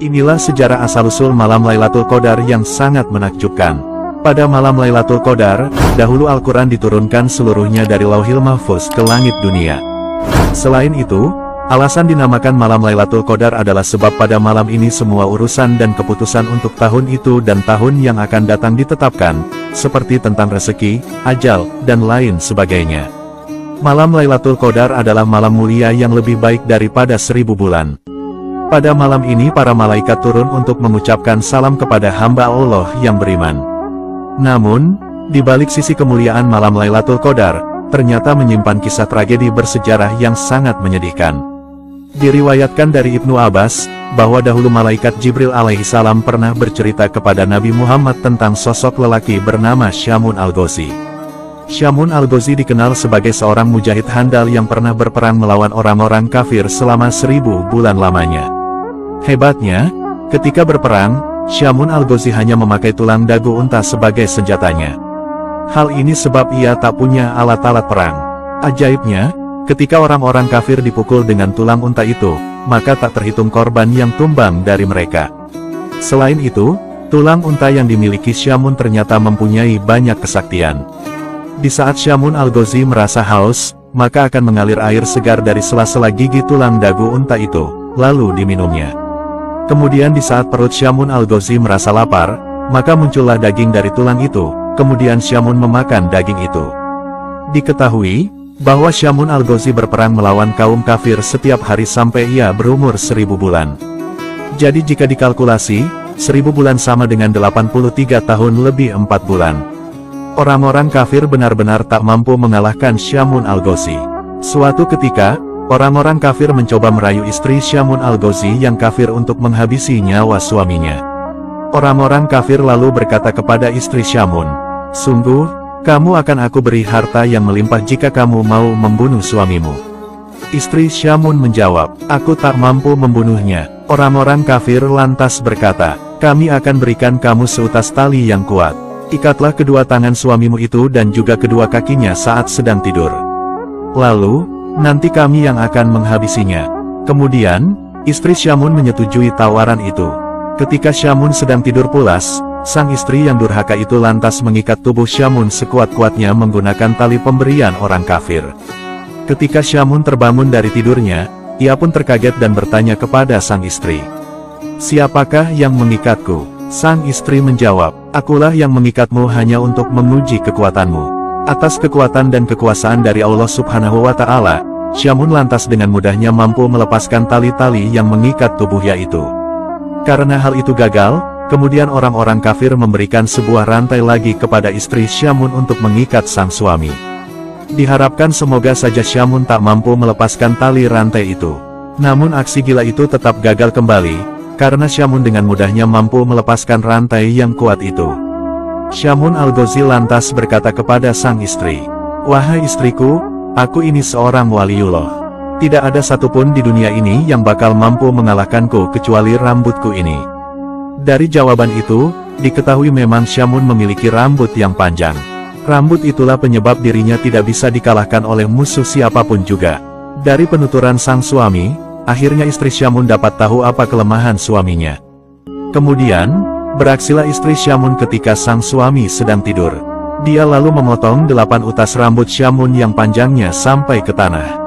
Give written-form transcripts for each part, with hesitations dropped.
Inilah sejarah asal-usul malam Lailatul Qadar yang sangat menakjubkan. Pada malam Lailatul Qadar, dahulu Al-Quran diturunkan seluruhnya dari Lauhil Mahfuz ke langit dunia. Selain itu, alasan dinamakan malam Lailatul Qadar adalah sebab pada malam ini semua urusan dan keputusan untuk tahun itu dan tahun yang akan datang ditetapkan, seperti tentang rezeki, ajal, dan lain sebagainya. Malam Lailatul Qadar adalah malam mulia yang lebih baik daripada 1000 bulan. Pada malam ini para malaikat turun untuk mengucapkan salam kepada hamba Allah yang beriman. Namun, di balik sisi kemuliaan malam Lailatul Qadar, ternyata menyimpan kisah tragedi bersejarah yang sangat menyedihkan. Diriwayatkan dari Ibnu Abbas, bahwa dahulu malaikat Jibril alaihissalam pernah bercerita kepada Nabi Muhammad tentang sosok lelaki bernama Syamun Al-Ghazi. Syamun Al-Ghazi dikenal sebagai seorang mujahid handal yang pernah berperang melawan orang-orang kafir selama 1000 bulan lamanya. Hebatnya, ketika berperang, Syamun Al-Ghazi hanya memakai tulang dagu unta sebagai senjatanya. Hal ini sebab ia tak punya alat-alat perang. Ajaibnya, ketika orang-orang kafir dipukul dengan tulang unta itu, maka tak terhitung korban yang tumbang dari mereka. Selain itu, tulang unta yang dimiliki Syamun ternyata mempunyai banyak kesaktian. Di saat Syamun Al-Ghazi merasa haus, maka akan mengalir air segar dari sela-sela gigi tulang dagu unta itu, lalu diminumnya. Kemudian di saat perut Syamun Al-Ghazi merasa lapar, maka muncullah daging dari tulang itu, kemudian Syamun memakan daging itu. Diketahui, bahwa Syamun Al-Ghazi berperang melawan kaum kafir setiap hari sampai ia berumur 1000 bulan. Jadi jika dikalkulasi, 1000 bulan sama dengan 83 tahun lebih 4 bulan. Orang-orang kafir benar-benar tak mampu mengalahkan Syamun Al-Ghazi. Suatu ketika, orang-orang kafir mencoba merayu istri Syamun Al-Ghazi yang kafir untuk menghabisi nyawa suaminya. Orang-orang kafir lalu berkata kepada istri Syamun, "Sungguh, kamu akan aku beri harta yang melimpah jika kamu mau membunuh suamimu." Istri Syamun menjawab, "Aku tak mampu membunuhnya." Orang-orang kafir lantas berkata, "Kami akan berikan kamu seutas tali yang kuat. Ikatlah kedua tangan suamimu itu dan juga kedua kakinya saat sedang tidur. Lalu, nanti kami yang akan menghabisinya." Kemudian, istri Syamun menyetujui tawaran itu. Ketika Syamun sedang tidur pulas, sang istri yang durhaka itu lantas mengikat tubuh Syamun sekuat-kuatnya menggunakan tali pemberian orang kafir. Ketika Syamun terbangun dari tidurnya, ia pun terkaget dan bertanya kepada sang istri, "Siapakah yang mengikatku?" Sang istri menjawab, "Akulah yang mengikatmu hanya untuk menguji kekuatanmu." Atas kekuatan dan kekuasaan dari Allah Subhanahu wa Ta'ala, Syamun lantas dengan mudahnya mampu melepaskan tali-tali yang mengikat tubuhnya itu. Karena hal itu gagal, kemudian orang-orang kafir memberikan sebuah rantai lagi kepada istri Syamun untuk mengikat sang suami. Diharapkan semoga saja Syamun tak mampu melepaskan tali rantai itu. Namun aksi gila itu tetap gagal kembali, karena Syamun dengan mudahnya mampu melepaskan rantai yang kuat itu. Syamun Al-Ghazi lantas berkata kepada sang istri, "Wahai istriku, aku ini seorang waliullah. Tidak ada satupun di dunia ini yang bakal mampu mengalahkanku kecuali rambutku ini." Dari jawaban itu, diketahui memang Syamun memiliki rambut yang panjang. Rambut itulah penyebab dirinya tidak bisa dikalahkan oleh musuh siapapun juga. Dari penuturan sang suami, akhirnya istri Syamun dapat tahu apa kelemahan suaminya. Kemudian, beraksilah istri Syamun ketika sang suami sedang tidur. Dia lalu memotong 8 utas rambut Syamun yang panjangnya sampai ke tanah.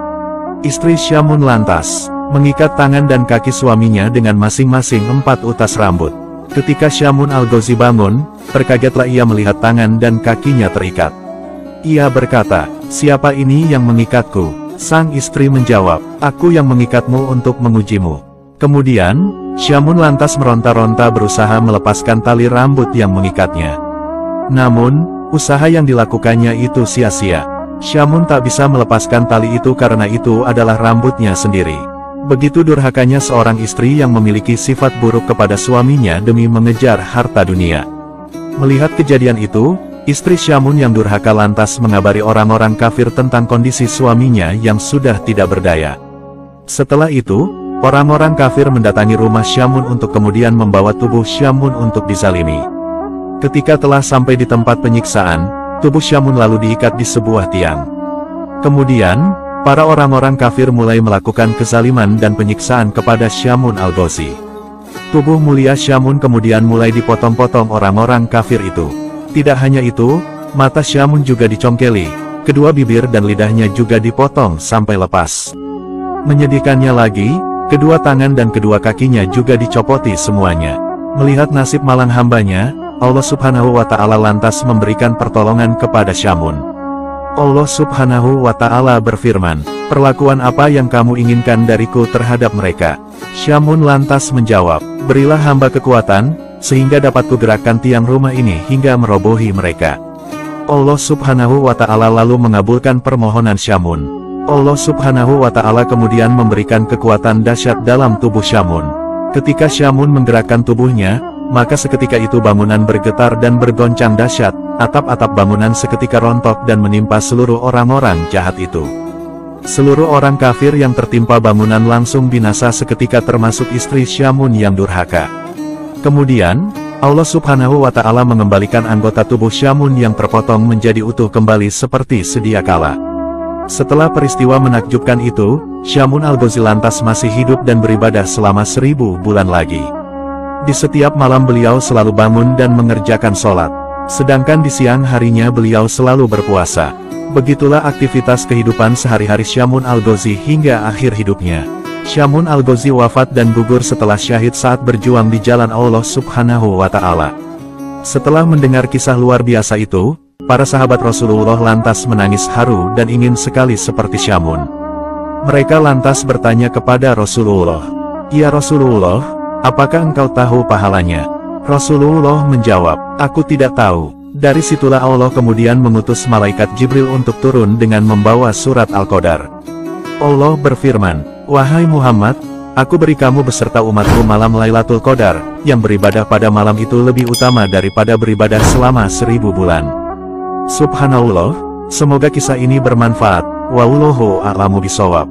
Istri Syamun lantas mengikat tangan dan kaki suaminya dengan masing-masing 4 utas rambut. Ketika Syamun Al-Ghazi bangun, terkagetlah ia melihat tangan dan kakinya terikat. Ia berkata, "Siapa ini yang mengikatku?" Sang istri menjawab, "Aku yang mengikatmu untuk mengujimu." Kemudian, Syamun lantas meronta-ronta berusaha melepaskan tali rambut yang mengikatnya. Namun, usaha yang dilakukannya itu sia-sia. Syamun tak bisa melepaskan tali itu karena itu adalah rambutnya sendiri. Begitu durhakanya seorang istri yang memiliki sifat buruk kepada suaminya demi mengejar harta dunia. Melihat kejadian itu, istri Syamun yang durhaka lantas mengabari orang-orang kafir tentang kondisi suaminya yang sudah tidak berdaya. Setelah itu, orang-orang kafir mendatangi rumah Syamun untuk kemudian membawa tubuh Syamun untuk dizalimi. Ketika telah sampai di tempat penyiksaan, tubuh Syamun lalu diikat di sebuah tiang. Kemudian, para orang-orang kafir mulai melakukan kezaliman dan penyiksaan kepada Syamun Al-Ghazi. Tubuh mulia Syamun kemudian mulai dipotong-potong orang-orang kafir itu. Tidak hanya itu, mata Syamun juga dicongkeli, kedua bibir dan lidahnya juga dipotong sampai lepas. Menyedihkannya lagi, kedua tangan dan kedua kakinya juga dicopoti semuanya. Melihat nasib malang hambanya, Allah Subhanahu wa Ta'ala lantas memberikan pertolongan kepada Syamun. Allah Subhanahu wa Ta'ala berfirman, "Perlakuan apa yang kamu inginkan dariku terhadap mereka?" Syamun lantas menjawab, "Berilah hamba kekuatan, sehingga dapat kugerakkan tiang rumah ini hingga merobohi mereka." Allah Subhanahu wa Ta'ala lalu mengabulkan permohonan Syamun. Allah Subhanahu wa Ta'ala kemudian memberikan kekuatan dahsyat dalam tubuh Syamun. Ketika Syamun menggerakkan tubuhnya, maka seketika itu bangunan bergetar dan bergoncang dahsyat, atap-atap bangunan seketika rontok dan menimpa seluruh orang-orang jahat itu. Seluruh orang kafir yang tertimpa bangunan langsung binasa seketika termasuk istri Syamun yang durhaka. Kemudian, Allah Subhanahu wa Ta'ala mengembalikan anggota tubuh Syamun yang terpotong menjadi utuh kembali seperti sedia kala. Setelah peristiwa menakjubkan itu, Syamun al-Ghazi lantas masih hidup dan beribadah selama 1000 bulan lagi. Di setiap malam beliau selalu bangun dan mengerjakan sholat. Sedangkan di siang harinya beliau selalu berpuasa. Begitulah aktivitas kehidupan sehari-hari Syamun al-Ghazi hingga akhir hidupnya. Syamun al-Ghazi wafat dan gugur setelah syahid saat berjuang di jalan Allah Subhanahu wa Ta'ala. Setelah mendengar kisah luar biasa itu, para sahabat Rasulullah lantas menangis haru dan ingin sekali seperti Syamun. Mereka lantas bertanya kepada Rasulullah, "Ya Rasulullah, apakah engkau tahu pahalanya?" Rasulullah menjawab, "Aku tidak tahu." Dari situlah Allah kemudian mengutus malaikat Jibril untuk turun dengan membawa surat Al-Qadar. Allah berfirman, "Wahai Muhammad, aku beri kamu beserta umatku malam Lailatul Qadar, yang beribadah pada malam itu lebih utama daripada beribadah selama 1000 bulan. Subhanallah, semoga kisah ini bermanfaat. Wallahu a'lamu bishawab.